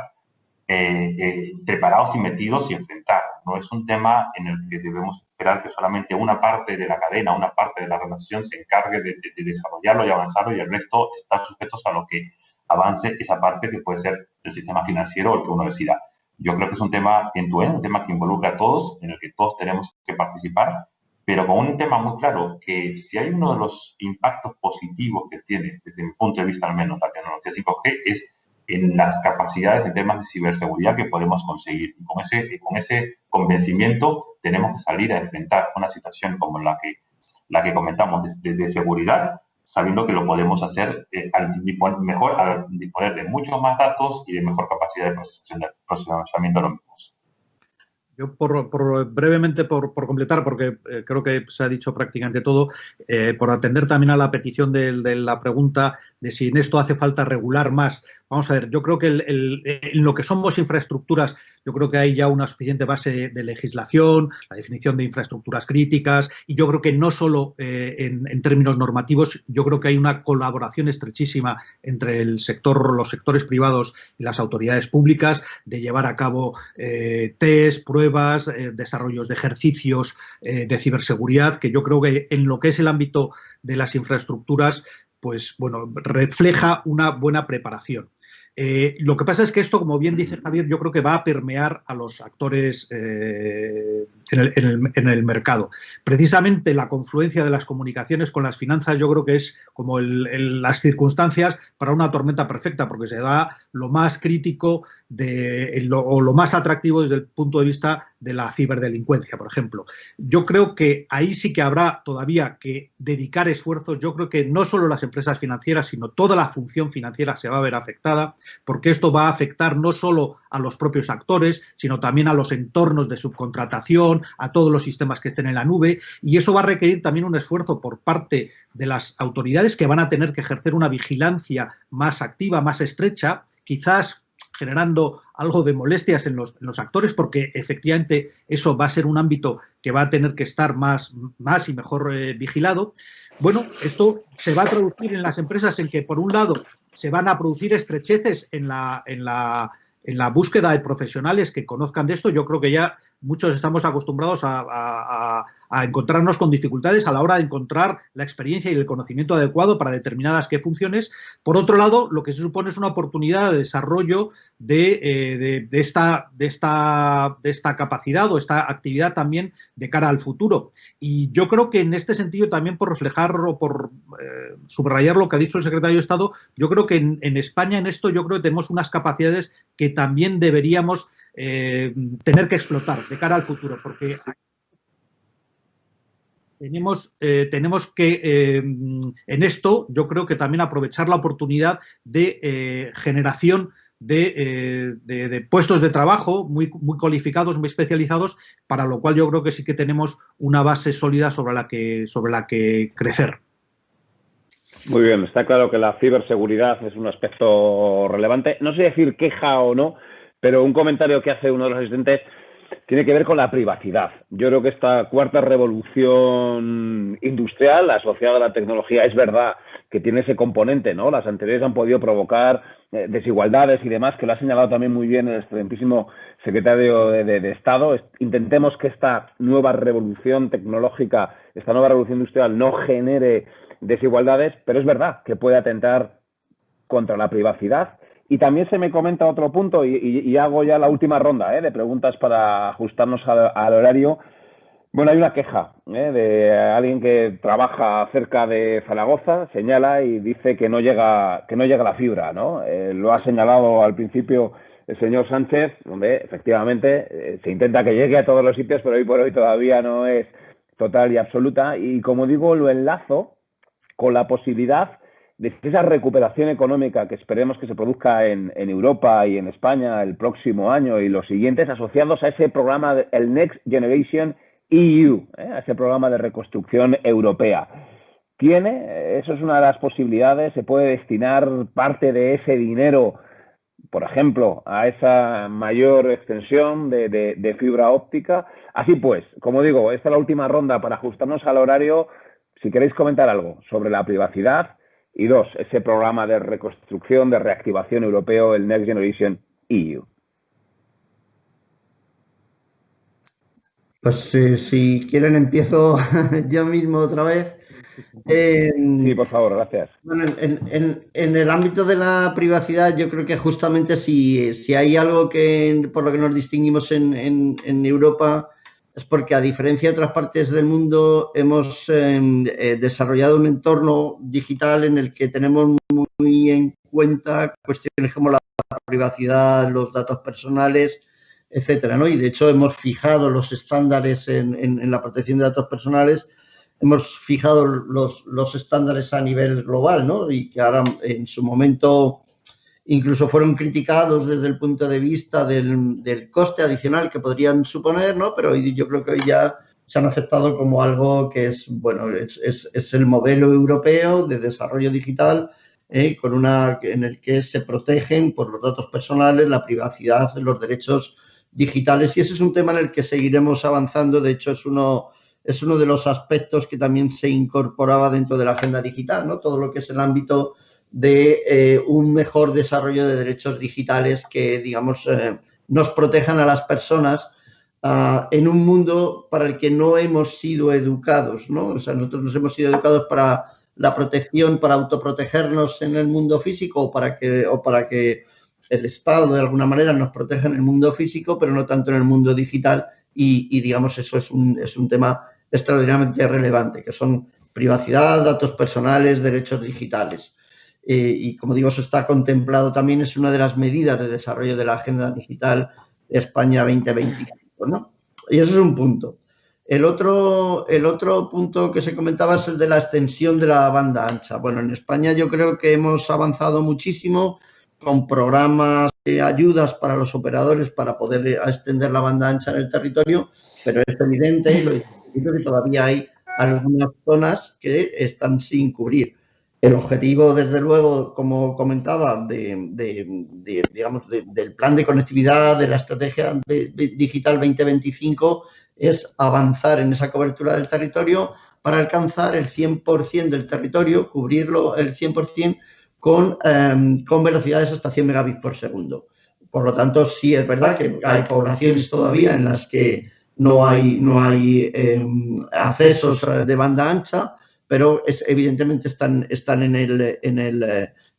preparados y metidos y enfrentar. No es un tema en el que debemos esperar que solamente una parte de la cadena, una parte de la relación se encargue de desarrollarlo y avanzarlo y el resto está sujetos a lo que avance esa parte que puede ser el sistema financiero o el que uno decida. Yo creo que es un tema end-to-end, un tema que involucra a todos, en el que todos tenemos que participar, pero con un tema muy claro, que si hay uno de los impactos positivos que tiene, desde mi punto de vista al menos, la tecnología 5G, es en las capacidades en temas de ciberseguridad que podemos conseguir. Y con ese convencimiento tenemos que salir a enfrentar una situación como la que comentamos de seguridad, sabiendo que lo podemos hacer al disponer de muchos más datos y de mejor capacidad de procesamiento de los mismos. Yo, brevemente, por completar, porque creo que se ha dicho prácticamente todo, por atender también a la petición de la pregunta de si en esto hace falta regular más. Vamos a ver, yo creo que en lo que somos infraestructuras, yo creo que hay ya una suficiente base de legislación, la definición de infraestructuras críticas, y yo creo que no solo en términos normativos, yo creo que hay una colaboración estrechísima entre los sectores privados y las autoridades públicas de llevar a cabo test, pruebas, desarrollos de ejercicios de ciberseguridad, que yo creo que en lo que es el ámbito de las infraestructuras, pues bueno, refleja una buena preparación. Lo que pasa es que esto, como bien dice Javier, yo creo que va a permear a los actores en el mercado. Precisamente la confluencia de las comunicaciones con las finanzas yo creo que es como las circunstancias para una tormenta perfecta, porque se da lo más crítico o lo más atractivo desde el punto de vista de la ciberdelincuencia, por ejemplo. Yo creo que ahí sí que habrá todavía que dedicar esfuerzos. Yo creo que no solo las empresas financieras, sino toda la función financiera se va a ver afectada, porque esto va a afectar no solo a los propios actores, sino también a los entornos de subcontratación, a todos los sistemas que estén en la nube, y eso va a requerir también un esfuerzo por parte de las autoridades, que van a tener que ejercer una vigilancia más activa, más estrecha, quizás generando algo de molestias en los actores, porque efectivamente eso va a ser un ámbito que va a tener que estar más y mejor vigilado. Bueno, esto se va a traducir en las empresas en que, por un lado, se van a producir estrecheces en la búsqueda de profesionales que conozcan de esto. Yo creo que ya muchos estamos acostumbrados a encontrarnos con dificultades a la hora de encontrar la experiencia y el conocimiento adecuado para determinadas funciones. Por otro lado, lo que se supone es una oportunidad de desarrollo de esta capacidad o esta actividad también de cara al futuro. Y yo creo que en este sentido, también por reflejar o por subrayar lo que ha dicho el secretario de Estado, yo creo que en España en esto yo creo que tenemos unas capacidades que también deberíamos tener que explotar de cara al futuro, porque tenemos que, en esto, yo creo que también aprovechar la oportunidad de generación de puestos de trabajo muy cualificados, muy especializados, para lo cual yo creo que sí que tenemos una base sólida sobre la que crecer. Muy bien, está claro que la ciberseguridad es un aspecto relevante. No sé decir queja o no, pero un comentario que hace uno de los asistentes tiene que ver con la privacidad. Yo creo que esta cuarta revolución industrial asociada a la tecnología es verdad que tiene ese componente, ¿no? Las anteriores han podido provocar desigualdades y demás, que lo ha señalado también muy bien el excelentísimo secretario de Estado. Intentemos que esta nueva revolución tecnológica, esta nueva revolución industrial no genere desigualdades, pero es verdad que puede atentar contra la privacidad. Y también se me comenta otro punto, y hago ya la última ronda de preguntas para ajustarnos al horario. Bueno, hay una queja de alguien que trabaja cerca de Zaragoza, señala y dice que no llega la fibra, ¿no? Lo ha señalado al principio el señor Sánchez, donde efectivamente se intenta que llegue a todos los sitios, pero hoy por hoy todavía no es total y absoluta. Y como digo, lo enlazo con la posibilidad de esa recuperación económica que esperemos que se produzca en Europa y en España el próximo año y los siguientes, asociados a ese programa, el Next Generation EU, a ese programa de reconstrucción europea. Eso es una de las posibilidades, se puede destinar parte de ese dinero, por ejemplo, a esa mayor extensión de fibra óptica. Así pues, como digo, esta es la última ronda para ajustarnos al horario. Si queréis comentar algo sobre la privacidad, y dos, ese programa de reconstrucción, de reactivación europeo, el Next Generation EU. Pues si quieren empiezo yo mismo otra vez. Sí, por favor, gracias. Bueno, en el ámbito de la privacidad, yo creo que justamente si hay algo por lo que nos distinguimos en Europa, es porque a diferencia de otras partes del mundo hemos desarrollado un entorno digital en el que tenemos muy en cuenta cuestiones como la privacidad, los datos personales, etcétera, ¿no? Y de hecho hemos fijado los estándares en la protección de datos personales, hemos fijado los estándares a nivel global, ¿no? Y que ahora en su momento incluso fueron criticados desde el punto de vista del coste adicional que podrían suponer, ¿no? Pero yo creo que hoy ya se han aceptado como algo que es, bueno, es el modelo europeo de desarrollo digital en el que se protegen por los datos personales, la privacidad, los derechos digitales, y ese es un tema en el que seguiremos avanzando. De hecho, es uno de los aspectos que también se incorporaba dentro de la agenda digital, ¿no? Todo lo que es el ámbito de un mejor desarrollo de derechos digitales que, digamos, nos protejan a las personas en un mundo para el que no hemos sido educados, ¿no? O sea, nosotros nos hemos sido educados para la protección, para autoprotegernos en el mundo físico o para que el Estado de alguna manera nos proteja en el mundo físico, pero no tanto en el mundo digital, y digamos, eso es un tema extraordinariamente relevante, que son privacidad, datos personales, derechos digitales. Y como digo, eso está contemplado también, es una de las medidas de desarrollo de la Agenda Digital España 2025, ¿no? Y ese es un punto. El otro punto que se comentaba es el de la extensión de la banda ancha. Bueno, en España yo creo que hemos avanzado muchísimo con programas de ayudas para los operadores para poder extender la banda ancha en el territorio, pero es evidente que todavía hay algunas zonas que están sin cubrir. El objetivo, desde luego, como comentaba, del plan de conectividad, de la estrategia digital 2025, es avanzar en esa cobertura del territorio para alcanzar el 100% del territorio, cubrirlo el 100% con velocidades hasta 100 megabits por segundo. Por lo tanto, sí es verdad que hay poblaciones todavía en las que no hay accesos de banda ancha, pero evidentemente están en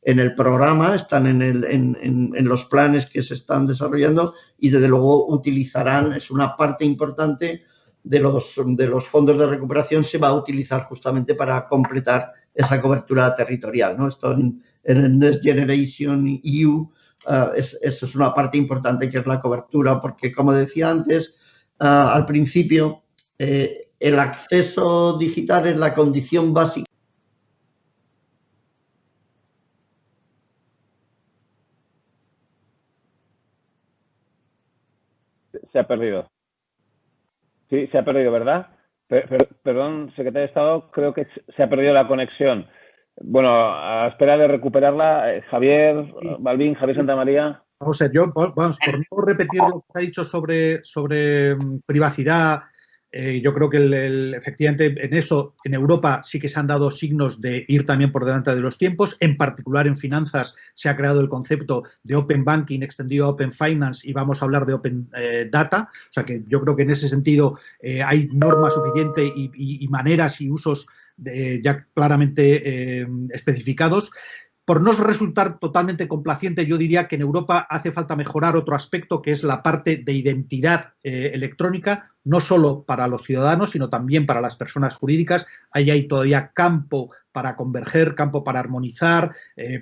el programa, están en los planes que se están desarrollando, y desde luego utilizarán, es una parte importante de los fondos de recuperación, se va a utilizar justamente para completar esa cobertura territorial, ¿no? Esto en el Next Generation EU, eso es una parte importante, que es la cobertura, porque como decía antes, al principio, el acceso digital es la condición básica. Se ha perdido. Sí, se ha perdido, ¿verdad? Perdón, secretario de Estado, creo que se ha perdido la conexión. Bueno, a espera de recuperarla, Javier Balbín, Javier Santamaría. Vamos a ver, yo, vamos, por no repetir lo que ha dicho sobre privacidad, yo creo que efectivamente en eso, en Europa sí que se han dado signos de ir también por delante de los tiempos. En particular en finanzas se ha creado el concepto de Open Banking extendido a Open Finance y vamos a hablar de Open Data. O sea que yo creo que en ese sentido hay norma suficiente y maneras y usos ya claramente especificados. Por no resultar totalmente complaciente, yo diría que en Europa hace falta mejorar otro aspecto, que es la parte de identidad electrónica, no solo para los ciudadanos, sino también para las personas jurídicas. Ahí hay todavía campo para converger, campo para armonizar,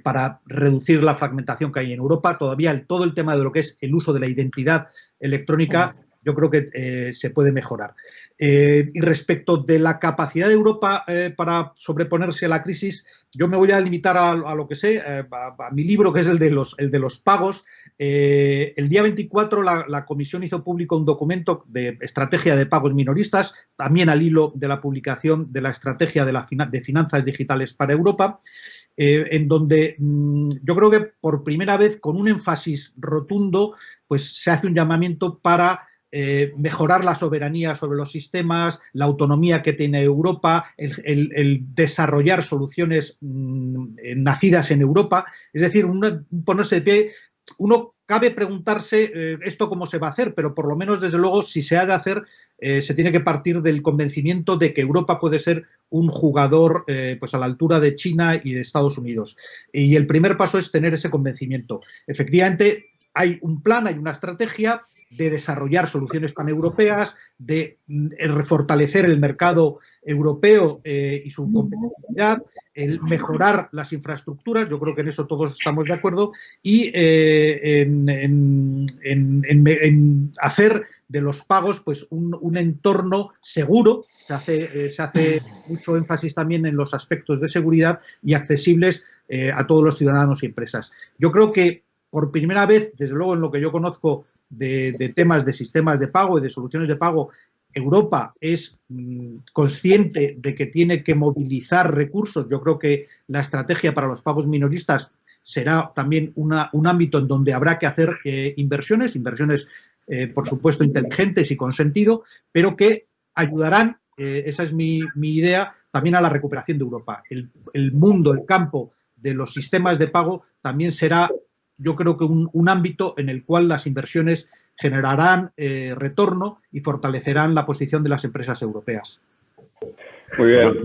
para reducir la fragmentación que hay en Europa. Todavía todo el tema de lo que es el uso de la identidad electrónica, yo creo que se puede mejorar. Y respecto de la capacidad de Europa para sobreponerse a la crisis, yo me voy a limitar a lo que sé, a mi libro, que es el de los pagos. El día 24 la Comisión hizo público un documento de estrategia de pagos minoristas, también al hilo de la publicación de la estrategia de finanzas digitales para Europa, en donde yo creo que por primera vez, con un énfasis rotundo, pues se hace un llamamiento para mejorar la soberanía sobre los sistemas, la autonomía que tiene Europa, el desarrollar soluciones nacidas en Europa. Es decir, ponerse de pie. Uno cabe preguntarse esto cómo se va a hacer, pero por lo menos, desde luego, si se ha de hacer, se tiene que partir del convencimiento de que Europa puede ser un jugador pues a la altura de China y de Estados Unidos. Y el primer paso es tener ese convencimiento. Efectivamente, hay un plan, hay una estrategia de desarrollar soluciones paneuropeas, de fortalecer el mercado europeo y su competitividad, el mejorar las infraestructuras, yo creo que en eso todos estamos de acuerdo, y en hacer de los pagos pues un entorno seguro. Se hace mucho énfasis también en los aspectos de seguridad y accesibles a todos los ciudadanos y empresas. Yo creo que por primera vez, desde luego en lo que yo conozco de temas de sistemas de pago y de soluciones de pago, Europa es consciente de que tiene que movilizar recursos. Yo creo que la estrategia para los pagos minoristas será también un ámbito en donde habrá que hacer inversiones, por supuesto, inteligentes y con sentido, pero que ayudarán, esa es mi idea, también a la recuperación de Europa. El mundo, el campo de los sistemas de pago también será, yo creo que un ámbito en el cual las inversiones generarán retorno y fortalecerán la posición de las empresas europeas. Muy bien,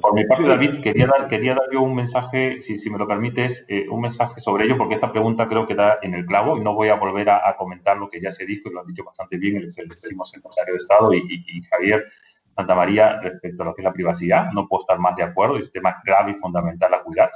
por mi parte, David, quería dar yo un mensaje, si me lo permites, un mensaje sobre ello, porque esta pregunta creo que da en el clavo y no voy a volver a comentar lo que ya se dijo y lo han dicho bastante bien el secretario de Estado y Javier Santamaría respecto a lo que es la privacidad. No puedo estar más de acuerdo, es un tema grave y fundamental a cuidar,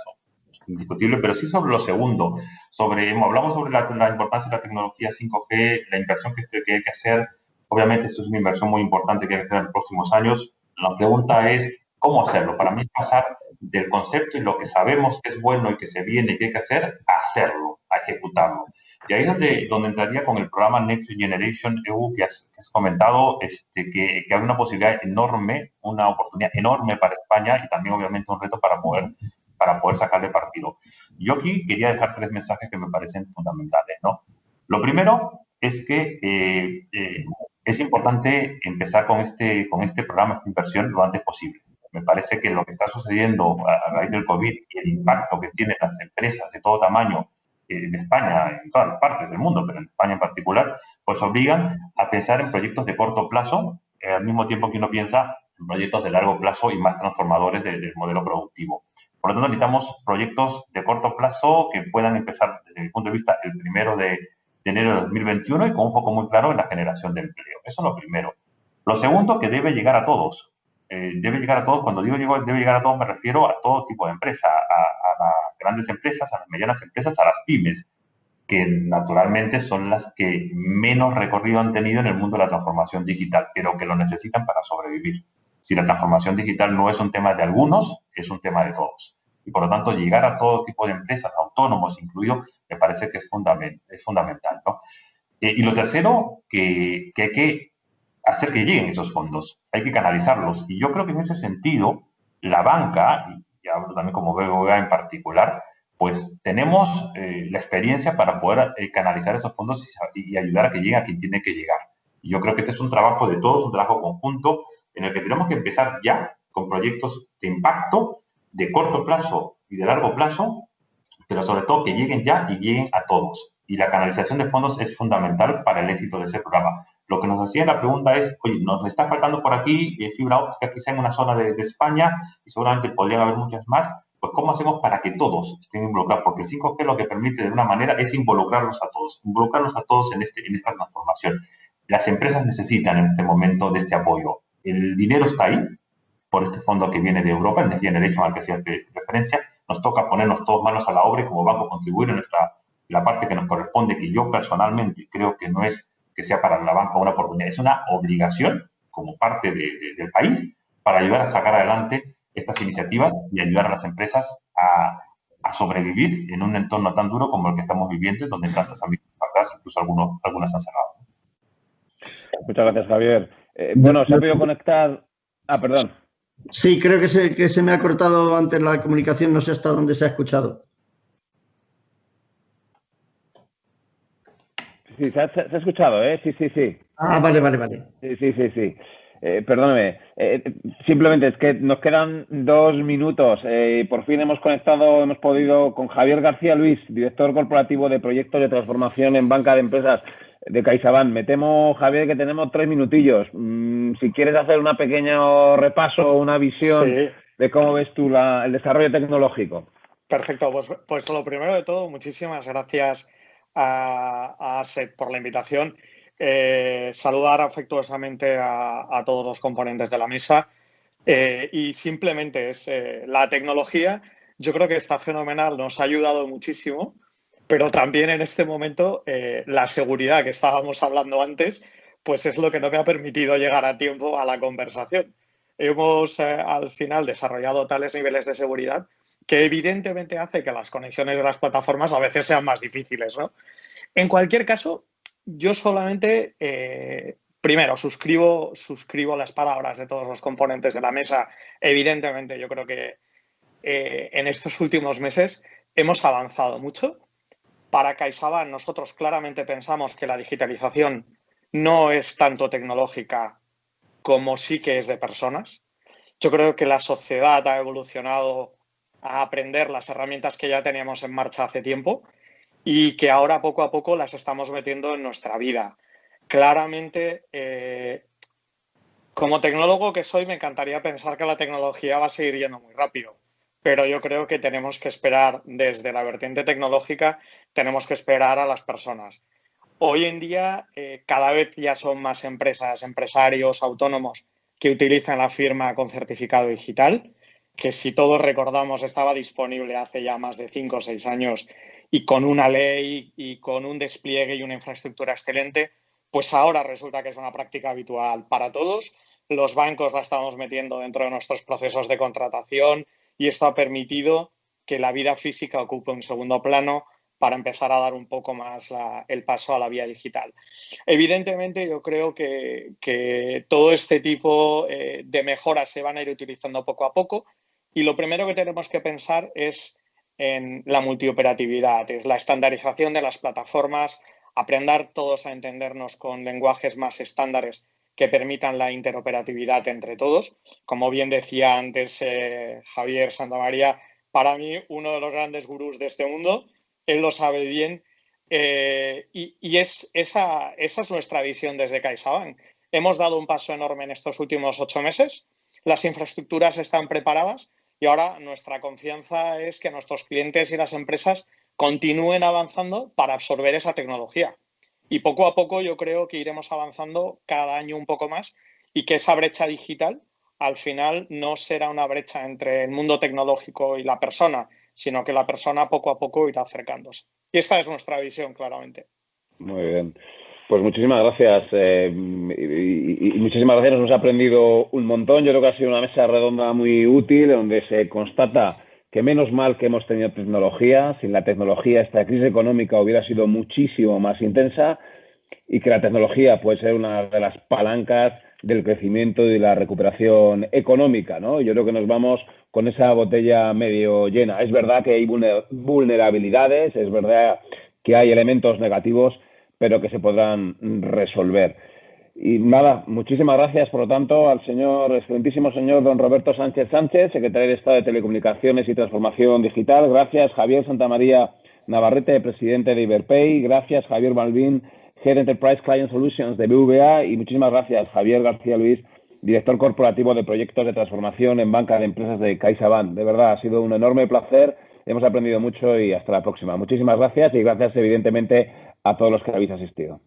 indiscutible, pero sí sobre lo segundo, hablamos sobre la importancia de la tecnología 5G, la inversión que hay que hacer. Obviamente esto es una inversión muy importante que hay que hacer en los próximos años. La pregunta es cómo hacerlo. Para mí es pasar del concepto y lo que sabemos que es bueno y que se viene y que hay que hacer, a hacerlo, a ejecutarlo. Y ahí es donde entraría con el programa Next Generation EU que has comentado, que hay una posibilidad enorme, una oportunidad enorme para España y también obviamente un reto para poder sacarle partido. Yo aquí quería dejar 3 mensajes que me parecen fundamentales, ¿no? Lo primero es que es importante empezar con este programa, esta inversión, lo antes posible. Me parece que lo que está sucediendo a raíz del COVID y el impacto que tienen las empresas de todo tamaño en España, en todas las partes del mundo, pero en España en particular, pues obligan a pensar en proyectos de corto plazo, al mismo tiempo que uno piensa en proyectos de largo plazo y más transformadores del modelo productivo. Por lo tanto, necesitamos proyectos de corto plazo que puedan empezar, desde mi punto de vista, el 1 de enero de 2021 y con un foco muy claro en la generación de empleo. Eso es lo primero. Lo segundo, que debe llegar a todos. Debe llegar a todos. Cuando digo debe llegar a todos, me refiero a todo tipo de empresa, a las grandes empresas, a las medianas empresas, a las pymes, que naturalmente son las que menos recorrido han tenido en el mundo de la transformación digital, pero que lo necesitan para sobrevivir. Si la transformación digital no es un tema de algunos, es un tema de todos. Y por lo tanto, llegar a todo tipo de empresas, autónomos incluidos, me parece que es fundamental, ¿no? Y lo tercero, que hay que hacer que lleguen esos fondos, hay que canalizarlos. Y yo creo que en ese sentido, la banca, y hablo también como BBVA en particular, pues tenemos la experiencia para poder canalizar esos fondos y ayudar a que lleguen a quien tiene que llegar. Y yo creo que este es un trabajo de todos, un trabajo conjunto, en el que tenemos que empezar ya con proyectos de impacto, de corto plazo y de largo plazo, pero sobre todo que lleguen ya y lleguen a todos. Y la canalización de fondos es fundamental para el éxito de ese programa. Lo que nos hacía la pregunta es, oye, nos está faltando por aquí fibra óptica quizá en una zona de España y seguramente podrían haber muchas más. Pues ¿cómo hacemos para que todos estén involucrados? Porque el 5G lo que permite de una manera es involucrarnos a todos en esta transformación. Las empresas necesitan en este momento de este apoyo. El dinero está ahí, por este fondo que viene de Europa, el Next Generation al que hacía referencia. Nos toca ponernos todos manos a la obra y como banco contribuir en la parte que nos corresponde, que yo personalmente creo que no es que sea para la banca una oportunidad, es una obligación como parte del país para ayudar a sacar adelante estas iniciativas y ayudar a las empresas a sobrevivir en un entorno tan duro como el que estamos viviendo, donde tantas empresas, incluso algunas han cerrado. Muchas gracias, Javier. Bueno, se ha podido conectar... Ah, perdón. Sí, creo que se me ha cortado antes la comunicación, no sé hasta dónde se ha escuchado. Sí, se ha escuchado, ¿eh? Sí. Ah, vale. Sí. Perdóname. Simplemente es que nos quedan 2 minutos. Por fin hemos podido con Javier García Luis, director corporativo de proyectos de transformación en banca de empresas de CaixaBank. Me temo, Javier, que tenemos 3 minutillos. Si quieres hacer un pequeño repaso, una visión de cómo ves tú el desarrollo tecnológico. Perfecto. Pues lo primero de todo, muchísimas gracias a ASET por la invitación. Saludar afectuosamente a todos los componentes de la mesa y simplemente es la tecnología. Yo creo que está fenomenal, nos ha ayudado muchísimo, pero también en este momento la seguridad que estábamos hablando antes, pues es lo que no me ha permitido llegar a tiempo a la conversación. Hemos al final desarrollado tales niveles de seguridad que evidentemente hace que las conexiones de las plataformas a veces sean más difíciles, ¿no? En cualquier caso, yo solamente, primero, suscribo las palabras de todos los componentes de la mesa. Evidentemente, yo creo que en estos últimos meses hemos avanzado mucho. Para CaixaBank, nosotros claramente pensamos que la digitalización no es tanto tecnológica como sí que es de personas. Yo creo que la sociedad ha evolucionado a aprender las herramientas que ya teníamos en marcha hace tiempo y que ahora poco a poco las estamos metiendo en nuestra vida. Claramente, como tecnólogo que soy, me encantaría pensar que la tecnología va a seguir yendo muy rápido, pero yo creo que tenemos que esperar desde la vertiente tecnológica, tenemos que esperar a las personas. Hoy en día, cada vez ya son más empresas, empresarios, autónomos que utilizan la firma con certificado digital, que si todos recordamos estaba disponible hace ya más de 5 o 6 años y con una ley y con un despliegue y una infraestructura excelente, pues ahora resulta que es una práctica habitual para todos. Los bancos la estamos metiendo dentro de nuestros procesos de contratación y esto ha permitido que la vida física ocupe un segundo plano para empezar a dar un poco más el paso a la vía digital. Evidentemente, yo creo que todo este tipo de mejoras se van a ir utilizando poco a poco y lo primero que tenemos que pensar es en la multioperatividad, es la estandarización de las plataformas, aprender todos a entendernos con lenguajes más estándares que permitan la interoperatividad entre todos. Como bien decía antes Javier Santamaría, para mí uno de los grandes gurús de este mundo, él lo sabe bien y esa es nuestra visión desde CaixaBank. Hemos dado un paso enorme en estos últimos 8 meses, las infraestructuras están preparadas y ahora nuestra confianza es que nuestros clientes y las empresas continúen avanzando para absorber esa tecnología. Y poco a poco yo creo que iremos avanzando cada año un poco más y que esa brecha digital al final no será una brecha entre el mundo tecnológico y la persona, sino que la persona poco a poco irá acercándose. Y esta es nuestra visión, claramente. Muy bien. Pues muchísimas gracias. Y muchísimas gracias. Nos hemos aprendido un montón. Yo creo que ha sido una mesa redonda muy útil, donde se constata que menos mal que hemos tenido tecnología. Sin la tecnología, esta crisis económica hubiera sido muchísimo más intensa y que la tecnología puede ser una de las palancas del crecimiento y de la recuperación económica, ¿no? Yo creo que nos vamos con esa botella medio llena. Es verdad que hay vulnerabilidades, es verdad que hay elementos negativos, pero que se podrán resolver. Y nada, muchísimas gracias, por lo tanto, al excelentísimo señor don Roberto Sánchez Sánchez, secretario de Estado de Telecomunicaciones y Transformación Digital. Gracias, Javier Santamaría Navarrete, presidente de Iberpay. Gracias, Javier Malvin, Head Enterprise Client Solutions de BVA. Y muchísimas gracias, Javier García Luis, director corporativo de proyectos de transformación en banca de empresas de CaixaBank. De verdad, ha sido un enorme placer. Hemos aprendido mucho y hasta la próxima. Muchísimas gracias y gracias, evidentemente, a todos los que habéis asistido.